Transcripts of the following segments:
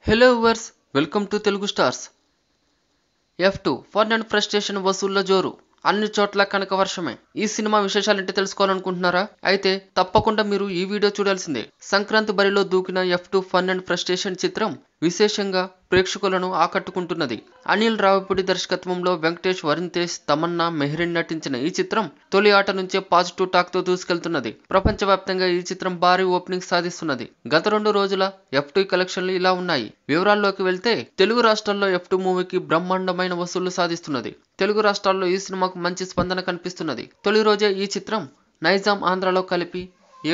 Hello viewers, welcome to Telugu stars. F2 fun and frustration వసూళ్ల జోరు, అన్ని చోట్ల కనక వర్షమే. ఈ సినిమా విశేషాలంటే తెలుసుకోవాలనుకుంటున్నారా? అయితే తప్పకుండా మీరు ఈ వీడియో చూడాల్సిందే. సంక్రాంతి బరిలో దూకిన F2 ఫన్ అండ్ ఫ్రస్ట్రేషన్ చిత్రం విశేషంగా ప్రేక్షకులను ఆకట్టుకుంటున్నది. అనిల్ రావిపూడి దర్శకత్వంలో వెంకటేష్, వరుణ్ తేజ్, తమన్నా, మెహ్రీన్ నటించిన ఈ చిత్రం తొలి ఆట నుంచే పాజిటివ్ టాక్ తో దూసుకెళ్తున్నది. ప్రపంచవ్యాప్తంగా ఈ చిత్రం భారీ ఓపెనింగ్ సాధిస్తున్నది. గత 2 రోజుల F2 కలెక్షన్లు ఇలా ఉన్నాయి. వివరాల్లోకి వెళ్తే తెలుగు రాష్ట్రాల్లో F2 మూవీకి బ్రహ్మాండమైన వసూళ్లు సాధిస్తున్నది. తెలుగు రాష్ట్రాల్లో ఈ సినిమాకు మంచి స్పందన కనిపిస్తున్నది. తొలి రోజే ఈ చిత్రం నైజాం, ఆంధ్రాలో కలిపి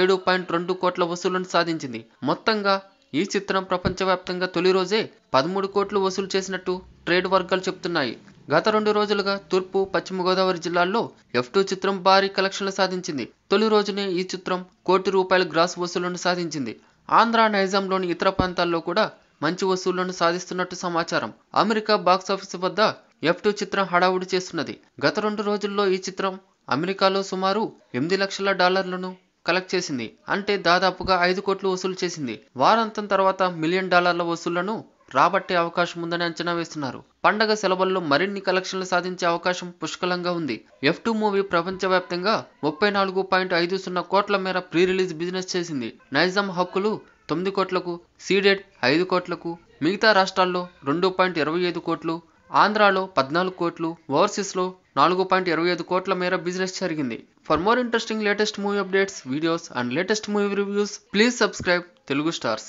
7.2 కోట్ల వసూళ్లను సాధించింది. మొత్తంగా ఈ చిత్రం ప్రపంచవ్యాప్తంగా తొలి రోజే 13 కోట్లు వసూలు చేసినట్టు ట్రేడ్ వర్గాలు చెప్తున్నాయి. గత 2 రోజులుగా తూర్పు, పశ్చిమ గోదావరి జిల్లాల్లో F2 చిత్రం భారీ కలెక్షన్లు సాధించింది. తొలి రోజునే ఈ చిత్రం ₹1 కోటి గ్రాస్ వసూళ్లను సాధించింది. ఆంధ్ర, నైజాంలోని ఇతర ప్రాంతాల్లో కూడా మంచి వసూళ్లను సాధిస్తున్నట్టు సమాచారం. అమెరికా బాక్సాఫీస్ వద్ద F2 చిత్రం హడావుడి చేస్తున్నది. గత 2 రోజుల్లో ఈ చిత్రం అమెరికాలో సుమారు $8 లక్షల కలెక్ట్ చేసింది. అంటే దాదాపుగా 5 కోట్లు వసూలు చేసింది. వారాంతం తర్వాత $1 మిలియన్ వసూళ్లను రాబట్టే అవకాశం ఉందని అంచనా వేస్తున్నారు. పండగ సెలవుల్లో మరిన్ని కలెక్షన్లు సాధించే అవకాశం పుష్కలంగా ఉంది. F2 మూవీ ప్రపంచవ్యాప్తంగా 34.50 కోట్ల మేర ప్రీ రిలీజ్ బిజినెస్ చేసింది. నైజాం హక్కులు 9 కోట్లకు, సీడెడ్ 5 కోట్లకు, మిగతా రాష్ట్రాల్లో 2.25 కోట్లు, ఆంధ్రాలో 14 కోట్లు, ఓవర్సీస్లో 4.25 కోట్ల మేర బిజినెస్ జరిగింది. For more interesting latest movie updates, videos and latest movie reviews, please subscribe Telugu Stars.